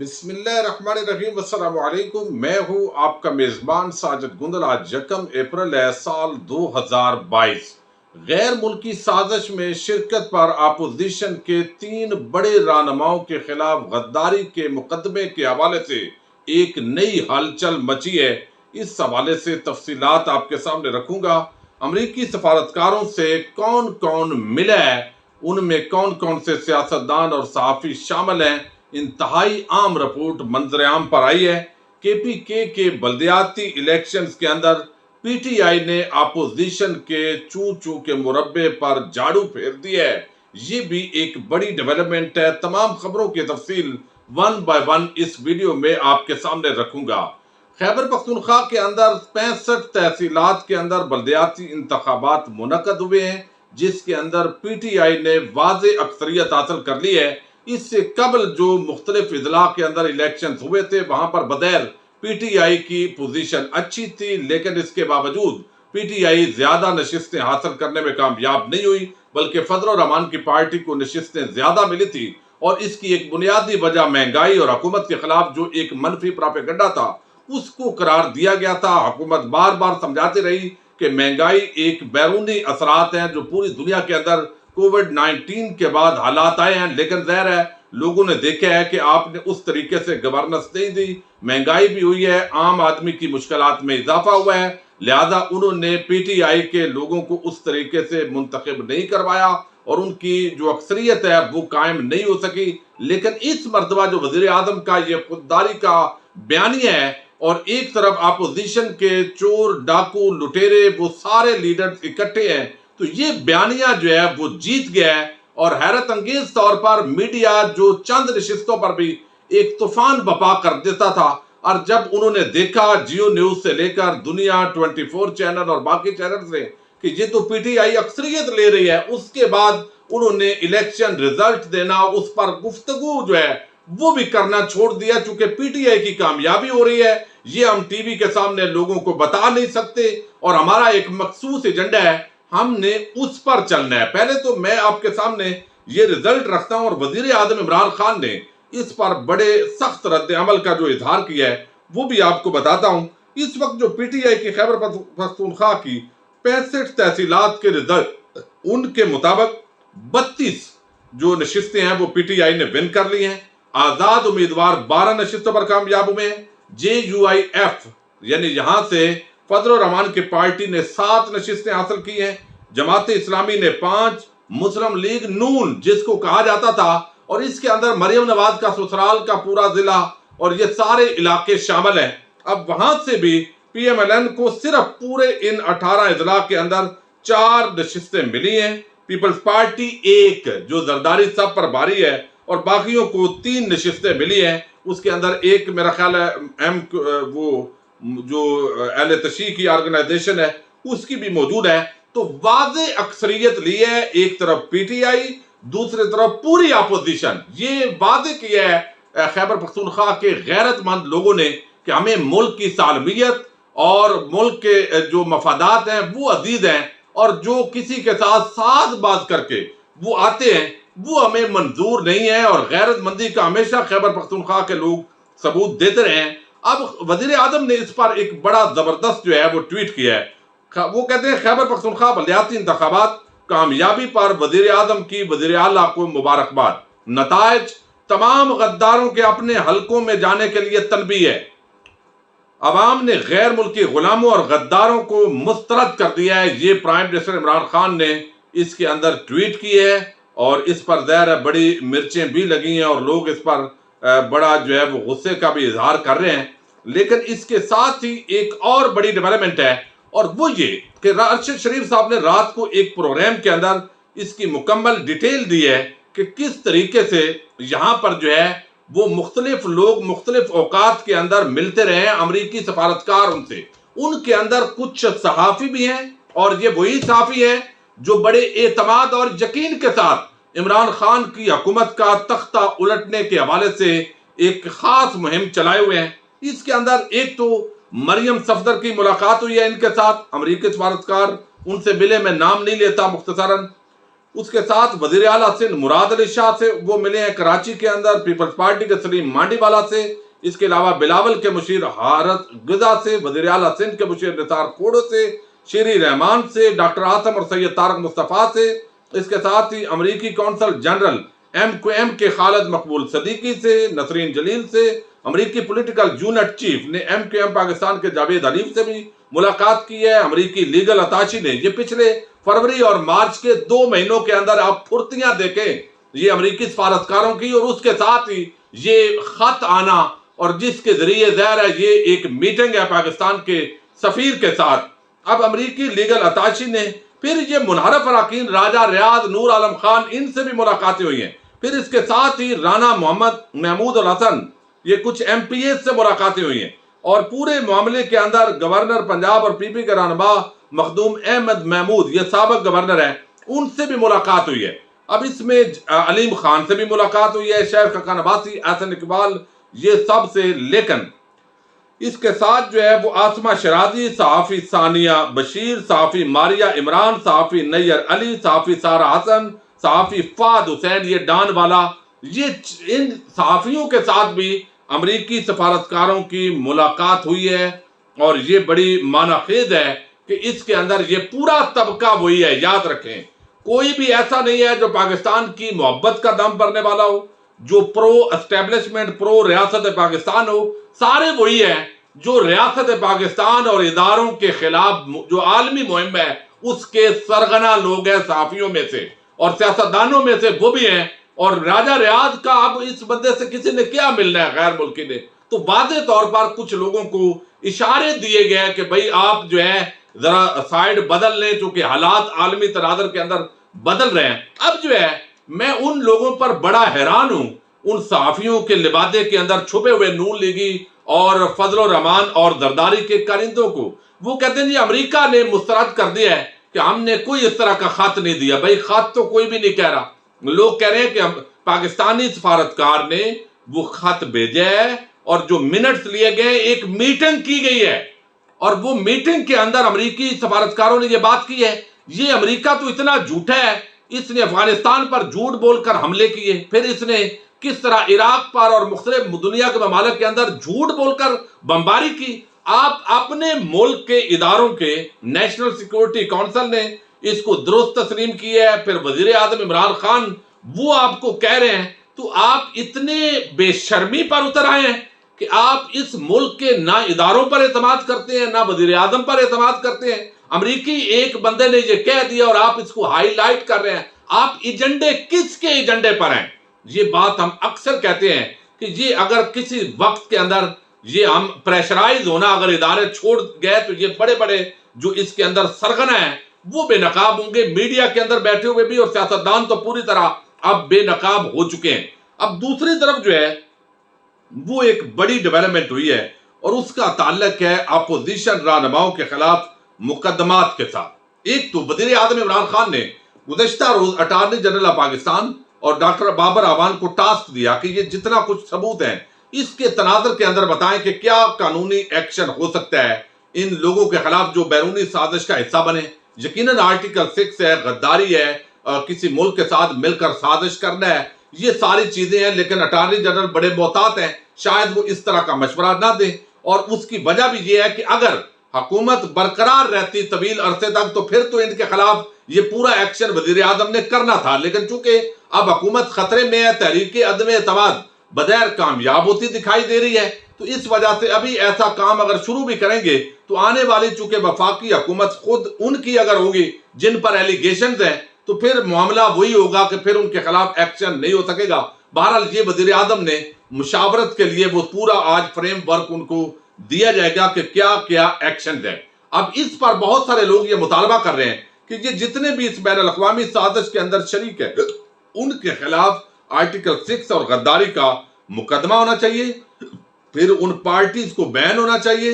بسم اللہ الرحمن الرحیم، السلام علیکم۔ میں ہوں آپ کا میزبان ساجد گندل۔ آج 1 اپریل ہے، سال 2022۔ غیر ملکی سازش میں شرکت پر اپوزیشن کے 3 بڑے رہنماؤں کے خلاف غداری کے مقدمے کے حوالے سے ایک نئی ہلچل مچی ہے۔ اس حوالے سے تفصیلات آپ کے سامنے رکھوں گا۔ امریکی سفارتکاروں سے کون کون ملا ہے، ان میں کون کون سے سیاستدان اور صحافی شامل ہیں، انتہائی عام رپورٹ منظر عام پر آئی ہے۔ کے کے بلدیاتی الیکشنز کے اندر پی ٹی آئی نے اپوزیشن کے چو کے مربع پر جھاڑو پھیر دیا ہے۔ یہ بھی ایک بڑی ڈیولپمنٹ ہے۔ تمام خبروں کی تفصیل 1 بائی 1 اس ویڈیو میں آپ کے سامنے رکھوں گا۔ خیبر پختونخوا کے اندر 65 تحصیلات کے اندر بلدیاتی انتخابات منعقد ہوئے ہیں، جس کے اندر پی ٹی آئی نے واضح اکثریت حاصل کر لی ہے۔ اس سے قبل جو مختلف اضلاع کے اندر الیکشنز ہوئے تھے، وہاں پر بظاہر پی ٹی آئی کی پوزیشن اچھی تھی، لیکن اس کے باوجود پی ٹی آئی زیادہ نشستیں حاصل کرنے میں کامیاب نہیں ہوئی، بلکہ فضل الرحمان کی پارٹی کو نشستیں زیادہ ملی تھی۔ اور اس کی ایک بنیادی وجہ مہنگائی اور حکومت کے خلاف جو ایک منفی پراپیگنڈا تھا، اس کو قرار دیا گیا تھا۔ حکومت بار بار سمجھاتی رہی کہ مہنگائی ایک بیرونی اثرات ہیں جو پوری دنیا کے اندر کووڈ-19 کے بعد حالات آئے ہیں، لیکن ظاہر ہے لوگوں نے دیکھا ہے کہ آپ نے اس طریقے سے گورننس نہیں دی، مہنگائی بھی ہوئی ہے، عام آدمی کی مشکلات میں اضافہ ہوا ہے، لہذا انہوں نے پی ٹی آئی کے لوگوں کو اس طریقے سے منتخب نہیں کروایا اور ان کی جو اکثریت ہے وہ قائم نہیں ہو سکی۔ لیکن اس مرتبہ جو وزیر اعظم کا یہ خودداری کا بیانیہ ہے اور ایک طرف اپوزیشن کے چور، ڈاکو، لٹیرے، وہ سارے لیڈرز اکٹھے ہیں، تو یہ بیانیہ جو ہے وہ جیت گیا ہے۔ اور حیرت انگیز طور پر میڈیا جو چند نشستوں پر بھی ایک طوفان بپا کر دیتا تھا، اور جب انہوں نے دیکھا جیو نیوز سے لے کر دنیا 24 چینل اور باقی چینل سے کہ یہ تو پی ٹی آئی اکثریت لے رہی ہے، اس کے بعد انہوں نے الیکشن ریزلٹ دینا، اس پر گفتگو جو ہے وہ بھی کرنا چھوڑ دیا، چونکہ پی ٹی آئی کی کامیابی ہو رہی ہے، یہ ہم ٹی وی کے سامنے لوگوں کو بتا نہیں سکتے، اور ہمارا ایک مخصوص ایجنڈا ہے، ہم نے اس پر چلنا ہے۔ پہلے تو میں آپ کے سامنے یہ رزلٹ رکھتا ہوں، اور وزیر اعظم عمران خان نے اس پر بڑے سخت رد عمل کا جو اظہار کیا ہے وہ بھی آپ کو بتاتا ہوں۔ اس وقت جو پی ٹی آئی کی خیبر پختونخوا کی 65 تحصیلات کے رزلٹ، ان کے مطابق 32 جو نشستیں ہیں وہ پی ٹی آئی نے ون کر لی ہیں۔ آزاد امیدوار 12 نشستوں پر کامیاب ہوئے ہیں۔ جے یو آئی ایف یعنی یہاں سے فضل الرحمان کی پارٹی نے 7 نشستیں حاصل کی ہیں، جماعت اسلامی نے 5، مسلم لیگ نون جس کو کہا جاتا تھا، اور اس کے اندر مریم نواز کا سسرال کا پورا ضلع اور یہ سارے علاقے شامل ہیں۔ اب وہاں سے بھی پی ایم ایل این کو صرف پورے ان 18 اضلاع کے اندر 4 نشستیں ملی ہیں۔ پیپلز پارٹی 1 جو زرداری سب پر بھاری ہے، اور باقیوں کو 3 نشستیں ملی ہیں۔ اس کے اندر ایک میرا خیال ہے وہ جو اہل تشیع کی آرگنائزیشن ہے اس کی بھی موجود ہے۔ تو واضح اکثریت لی ہے، ایک طرف پی ٹی آئی، دوسری طرف پوری اپوزیشن۔ یہ واضح کیا ہے خیبر پختونخوا کے غیرت مند لوگوں نے کہ ہمیں ملک کی سالمیت اور ملک کے جو مفادات ہیں وہ عزیز ہیں، اور جو کسی کے ساتھ ساز باز کر کے وہ آتے ہیں وہ ہمیں منظور نہیں ہے، اور غیرت مندی کا ہمیشہ خیبر پختونخوا کے لوگ ثبوت دیتے رہے ہیں۔ اب وزیر اعظم نے اس پر ایک بڑا زبردست جو ہے وہ ٹویٹ کیا ہے۔ وہ کہتے ہیں خیبر پختونخوا بلدیاتی انتخابات کامیابی پر وزیر اعظم کی وزیر اعلیٰ کو مبارکباد، نتائج تمام غداروں کے اپنے حلقوں میں جانے کے لیے تنبیہ ہے، عوام نے غیر ملکی غلاموں اور غداروں کو مسترد کر دیا ہے۔ یہ پرائم منسٹر عمران خان نے اس کے اندر ٹویٹ کی ہے، اور اس پر ظاہر بڑی مرچیں بھی لگی ہیں، اور لوگ اس پر بڑا جو ہے وہ غصے کا بھی اظہار کر رہے ہیں۔ لیکن اس کے ساتھ ہی ایک اور بڑی ڈیولپمنٹ ہے، اور وہ یہ کہ ارشد شریف صاحب نے رات کو ایک پروگرام کے اندر اس کی مکمل ڈیٹیل دی ہے کہ کس طریقے سے یہاں پر جو ہے وہ مختلف لوگ مختلف اوقات کے اندر ملتے رہے ہیں، امریکی سفارتکار ان سے، ان کے اندر کچھ صحافی بھی ہیں، اور یہ وہی صحافی ہیں جو بڑے اعتماد اور یقین کے ساتھ عمران خان کی حکومت کا تختہ الٹنے کے حوالے سے ایک خاص مہم چلائے ہوئے ہیں۔ اس کے اندر ایک تو مریم صفدر کی ملاقات ہوئی ہے ان کے ساتھ، امریکی سفارتکار ان سے ملے، میں نام نہیں لیتا مختصراً۔ اس کے ساتھ وزیر اعلیٰ سندھ مراد علی شاہ سے وہ ملے ہیں کراچی کے اندر، پیپلز پارٹی کے سلیم مانڈی والا سے، اس کے علاوہ بلاول کے مشیر حارث غزہ سے، وزیر اعلیٰ سندھ کے مشیر نثار کھوڑو سے، شیری رحمان سے، ڈاکٹر عاصم اور سید طارق مصطفیٰ سے، اس کے ساتھ ہی امریکی کونسل جنرل MQM کے خالد مقبول صدیقی سے، نسرین جلیل سے، امریکی پولیٹیکل یونٹ چیف نے MQM پاکستان کے جاوید حلیف سے بھی ملاقات کی ہے۔ امریکی لیگل اتاشی نے یہ پچھلے فروری اور مارچ کے 2 مہینوں کے اندر آپ پھرتیاں دیکھیں یہ امریکی سفارتکاروں کی، اور اس کے ساتھ ہی یہ خط آنا، اور جس کے ذریعے ظاہر ہے یہ ایک میٹنگ ہے پاکستان کے سفیر کے ساتھ۔ اب امریکی لیگل اتاشی نے پھر یہ منحرف اراکین راجہ ریاض، نور عالم خان، ان سے بھی ملاقاتیں ہوئی ہیں، پھر اس کے ساتھ ہی رانا محمد محمود الحسن، یہ کچھ MPs سے ملاقاتیں ہوئی ہیں، اور پورے معاملے کے اندر گورنر پنجاب اور PP کے رہنما مخدوم احمد محمود، یہ سابق گورنر ہیں، ان سے بھی ملاقات ہوئی ہے۔ اب اس میں علیم خان سے بھی ملاقات ہوئی ہے، شیخ خاقان عباسی، احسن اقبال، یہ سب سے، لیکن اس کے ساتھ جو ہے وہ آسمہ شرازی، صحافی ثانیہ بشیر، صحافی ماریہ عمران، صحافی نیر علی، صحافی سارہ حسن، صحافی فہد حسین، یہ ڈان والا، یہ ان صحافیوں کے ساتھ بھی امریکی سفارتکاروں کی ملاقات ہوئی ہے، اور یہ بڑی معنی خیز ہے کہ اس کے اندر یہ پورا طبقہ وہی ہے۔ یاد رکھیں کوئی بھی ایسا نہیں ہے جو پاکستان کی محبت کا دم بھرنے والا ہو، جو پرو اسٹیبلشمنٹ، پرو ریاست پاکستان ہو، سارے وہی ہیں جو ریاست پاکستان اور اداروں کے خلاف جو عالمی مہم ہے اس کے سرغنہ لوگ ہیں، صحافیوں میں سے اور سیاستدانوں میں سے وہ بھی ہیں۔ اور راجہ ریاض کا اب اس بندے سے کسی نے کیا ملنا ہے غیر ملکی نے؟ تو واضح طور پر کچھ لوگوں کو اشارے دیے گئے کہ بھئی آپ جو ہے ذرا سائیڈ بدل لیں، چونکہ حالات عالمی تناظر کے اندر بدل رہے ہیں۔ اب جو ہے میں ان لوگوں پر بڑا حیران ہوں، ان صحافیوں کے لبادے کے اندر چھپے ہوئے نون لیگی اور فضل الرحمان اور زرداری کے کارندوں کو۔ وہ کہتے ہیں جی امریکہ نے مسترد کر دیا ہے کہ ہم نے کوئی اس طرح کا خط نہیں دیا۔ بھئی خط تو کوئی بھی نہیں کہہ رہا، لوگ کہہ رہے ہیں کہ پاکستانی سفارتکار نے وہ خط بھیجا ہے، اور جو منٹس لیے گئے، ایک میٹنگ کی گئی ہے، اور وہ میٹنگ کے اندر امریکی سفارتکاروں نے یہ بات کی ہے۔ یہ امریکہ تو اتنا جھوٹا ہے، اس نے افغانستان پر جھوٹ بول کر حملے کیے، پھر اس نے کس طرح عراق پر اور مختلف دنیا کے ممالک کے اندر جھوٹ بول کر بمباری کی۔ آپ اپنے ملک کے اداروں کے نیشنل سیکورٹی کونسل نے اس کو درست تسلیم کیا ہے، پھر وزیر اعظم عمران خان وہ آپ کو کہہ رہے ہیں، تو آپ اتنے بے شرمی پر اتر آئے ہیں کہ آپ اس ملک کے نہ اداروں پر اعتماد کرتے ہیں، نہ وزیر اعظم پر اعتماد کرتے ہیں۔ امریکی ایک بندے نے یہ کہہ دیا اور آپ اس کو ہائی لائٹ کر رہے ہیں۔ آپ ایجنڈے کس کے ایجنڈے پر ہیں؟ یہ بات ہم اکثر کہتے ہیں کہ یہ اگر کسی وقت کے اندر یہ ہم پریشرائز ہونا اگر ادارے چھوڑ گئے تو یہ بڑے بڑے جو اس کے اندر سرغنہ ہیں وہ بے نقاب ہوں گے، میڈیا کے اندر بیٹھے ہوئے بھی، اور سیاستدان تو پوری طرح اب بے نقاب ہو چکے ہیں۔ اب دوسری طرف جو ہے وہ ایک بڑی ڈیولپمنٹ ہوئی ہے، اور اس کا تعلق ہے اپوزیشن رہنماؤں کے خلاف مقدمات کے ساتھ۔ ایک تو وزیر اعظم عمران خان نے گزشتہ روز اٹارنی جنرل آف پاکستان اور ڈاکٹر بابر اعوان کو ٹاسک دیا کہ یہ جتنا کچھ ثبوت ہیں اس کے تناظر کے اندر بتائیں کہ کیا قانونی ایکشن ہو سکتا ہے ان لوگوں کے خلاف جو بیرونی سازش کا حصہ بنے۔ یقیناً آرٹیکل 6 ہے، غداری ہے، کسی ملک کے ساتھ مل کر سازش کرنا ہے، یہ ساری چیزیں ہیں، لیکن اٹارنی جنرل بڑے محتاط ہیں، شاید وہ اس طرح کا مشورہ نہ دیں۔ اور اس کی وجہ بھی یہ ہے کہ اگر حکومت برقرار رہتی طویل عرصے تک تو پھر تو ان کے خلاف یہ پورا ایکشن وزیر اعظم نے کرنا تھا، لیکن چونکہ اب حکومت خطرے میں ہے، تحریک عدم اعتماد بغیر کامیاب ہوتی دکھائی دے رہی ہے، تو اس وجہ سے ابھی ایسا کام اگر شروع بھی کریں گے تو آنے والی چونکہ وفاقی حکومت خود ان کی اگر ہوگی جن پر ایلیگیشنز ہیں تو پھر معاملہ وہی ہوگا کہ پھر ان کے خلاف ایکشن نہیں ہو سکے گا۔ بہرحال یہ وزیر اعظم نے مشاورت کے لیے وہ پورا آج فریم ورک ان کو دیا جائے گا کہ کیا کیا ایکشن ہے۔ اب اس پر بہت سارے لوگ یہ مطالبہ کر رہے ہیں کہ یہ جتنے بھی اس بین الاقوامی سازش کے اندر شریک ہیں ان کے خلاف آرٹیکل 6 اور غداری کا مقدمہ ہونا چاہیے، پھر ان پارٹیز کو بین ہونا چاہیے،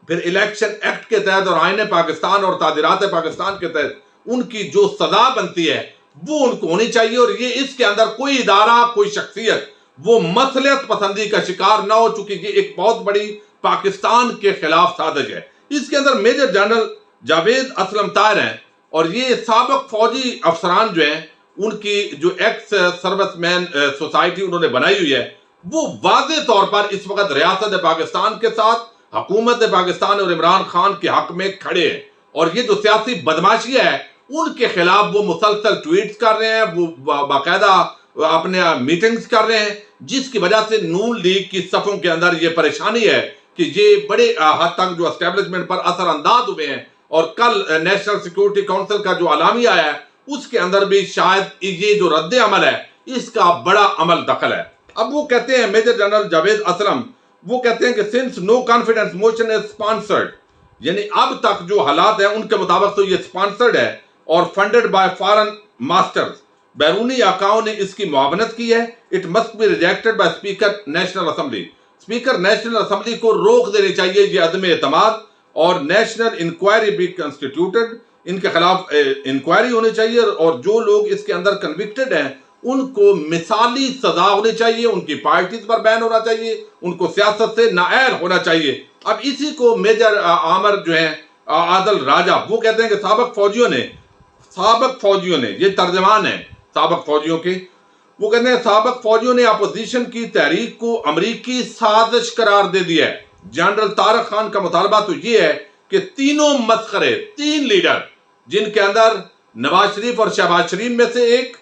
پھر الیکشن ایکٹ کے تحت اور آئین پاکستان اور تعزیرات پاکستان کے تحت ان کی جو سزا بنتی ہے وہ ان کو ہونی چاہیے، اور یہ اس کے اندر کوئی ادارہ کوئی شخصیت وہ مصلحت پسندی کا شکار نہ ہو، چونکہ یہ ایک بہت بڑی پاکستان کے خلاف سازش ہے۔ اس کے اندر میجر جنرل جاوید اسلم طاہر ہیں، اور یہ سابق فوجی افسران جو ہیں ان کی جو ایکس سروس مین سوسائٹی انہوں نے بنائی ہوئی ہے وہ واضح طور پر اس وقت ریاست پاکستان کے ساتھ حکومت پاکستان اور عمران خان کے حق میں کھڑے ہیں، اور یہ جو سیاسی بدماشیاں ہے ان کے خلاف وہ مسلسل ٹویٹس کر رہے ہیں، وہ باقاعدہ اپنے میٹنگز کر رہے ہیں، جس کی وجہ سے نون لیگ کی صفوں کے اندر یہ پریشانی ہے کہ یہ بڑے حد تک جو اسٹیبلشمنٹ پر اثر انداز ہوئے ہیں، اور کل نیشنل سیکورٹی کونسل کا جو اعلامیہ آیا ہے اس کے اندر بھی شاید یہ جو رد عمل ہے اس کا بڑا عمل دخل ہے۔ اب وہ کہتے ہیں میجر جنرل جاوید اسلم، وہ کہتے ہیں کہ since no confidence motion is sponsored, یعنی اب تک جو حالات ہیں ان کے مطابق تو یہ سپانسرڈ ہے اور فنڈڈ بائی فارن ماسٹرز، بیرونی آقاؤں نے اس کی معاونت کی ہے، it must be rejected by speaker national assembly, speaker national assembly کو روک دینی چاہیے یہ عدم اعتماد، اور نیشنل انکوائری بھی کنسٹیٹیوٹڈ، ان کے خلاف انکوائری ہونی چاہیے، اور جو لوگ اس کے اندر کنوکٹڈ ہیں ان کو مثالی سزا ہونی چاہیے، ان کی پارٹیز پر بین ہونا چاہیے، ان کو سیاست سے نااہل ہونا چاہیے۔ اب اسی کو میجر عامر جو ہیں عادل راجہ وہ کہتے ہیں کہ سابق فوجیوں نے یہ ترجمان ہیں سابق فوجیوں کے، وہ کہتے ہیں سابق فوجیوں نے اپوزیشن کی تحریک کو امریکی سازش قرار دے دیا ہے۔ جنرل طارق خان کا مطالبہ تو یہ ہے کہ تینوں مسخرے، تین لیڈر جن کے اندر نواز شریف اور شہباز شریف میں سے ایک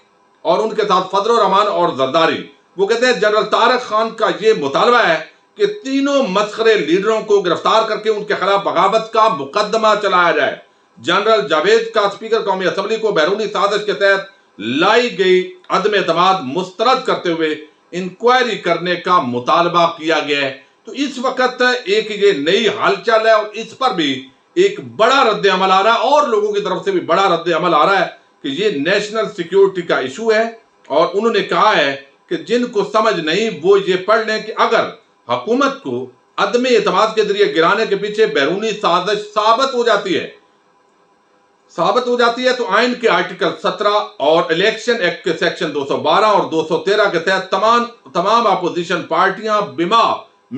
اور ان کے ساتھ فضل الرحمان اور زرداری، وہ کہتے ہیں جنرل طارق خان کا یہ مطالبہ ہے کہ تینوں مسخرے لیڈروں کو گرفتار کر کے ان کے خلاف بغاوت کا مقدمہ چلایا جائے۔ جنرل جاوید کا اسپیکر قومی اسمبلی کو بیرونی سازش کے تحت لائی گئی عدم اعتماد مسترد کرتے ہوئے انکوائری کرنے کا مطالبہ کیا گیا ہے۔ تو اس وقت ایک یہ نئی ہلچل ہے اور اس پر بھی ایک بڑا رد عمل آ رہا ہے، اور لوگوں کی طرف سے بھی بڑا رد عمل آ رہا ہے کہ یہ نیشنل سیکیورٹی کا ایشو ہے، اور انہوں نے کہا ہے کہ جن کو سمجھ نہیں وہ یہ پڑھ لیں کہ اگر حکومت کو عدم اعتماد کے ذریعے گرانے کے پیچھے بیرونی سازش ثابت ہو جاتی ہے تو آئین کے آرٹیکل 17 اور الیکشن ایکٹ کے سیکشن 212 اور 213 کے تحت تمام اپوزیشن پارٹیاں بما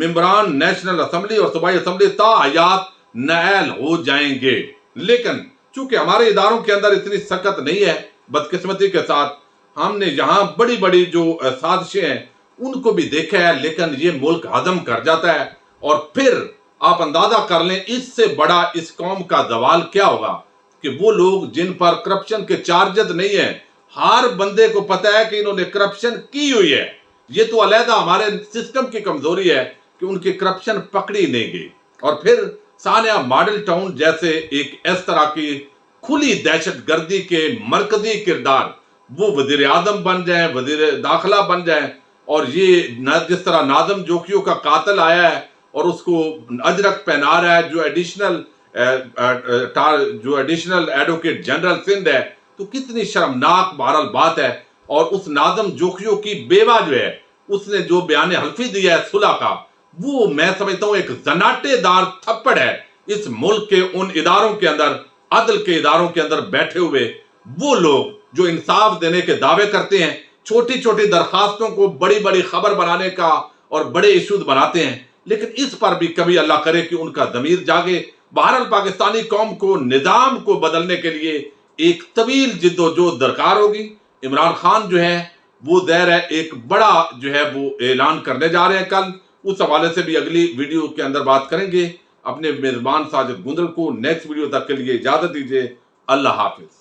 ممبران نیشنل اسمبلی اور صوبائی اسمبلی تا حیات نااہل ہو جائیں گے۔ لیکن چونکہ ہمارے اداروں کے اندر اتنی سخت نہیں ہے، بدقسمتی کے ساتھ ہم نے یہاں بڑی بڑی جو سازشیں ہیں ان کو بھی دیکھا ہے، لیکن یہ ملک ہضم کر جاتا ہے، اور پھر آپ اندازہ کر لیں اس سے بڑا اس قوم کا زوال کیا ہوگا کہ وہ لوگ جن پر کرپشن کے چارجز نہیں ہیں، ہر بندے کو پتہ ہے کہ انہوں نے کرپشن کی ہوئی ہے، یہ تو علیحدہ ہمارے سسٹم کی کمزوری ہے کہ ان کی کرپشن پکڑی نہیں گئی، اور پھر سانحہ ماڈل ٹاؤن جیسے ایک اس طرح کی کھلی دہشت گردی کے مرکزی کردار وہ وزیر اعظم بن جائیں، وزیر داخلہ بن جائیں، اور یہ جس طرح ناظم جوکیوں کا قاتل آیا ہے اور اس کو اجرک پہنا رہا ہے جو ایڈیشنل ایڈوکیٹ جنرل سندھ ہے، تو کتنی شرمناک بہرحال بات ہے۔ اور اس ناظم جوکیوں کی بیوہ جو ہے اس نے جو بیان حلفی دیا ہے صلح کا، وہ میں سمجھتا ہوں ایک زناٹے دار تھپڑ ہے اس ملک کے ان اداروں کے اندر، عدل کے اداروں کے اندر بیٹھے ہوئے وہ لوگ جو انصاف دینے کے دعوے کرتے ہیں، چھوٹی چھوٹی درخواستوں کو بڑی بڑی خبر بنانے کا اور بڑے ایشوز بناتے ہیں، لیکن اس پر بھی کبھی اللہ کرے کہ ان کا ضمیر جاگے۔ بہرحال پاکستانی قوم کو نظام کو بدلنے کے لیے ایک طویل جد و جہد درکار ہوگی۔ عمران خان جو ہے وہ ظاہر ہے ایک بڑا جو ہے وہ اعلان کرنے جا رہے ہیں کل، اس حوالے سے بھی اگلی ویڈیو کے اندر بات کریں گے۔ اپنے میزبان ساجد گندل کو نیکسٹ ویڈیو تک کے لیے اجازت دیجیے۔ اللہ حافظ۔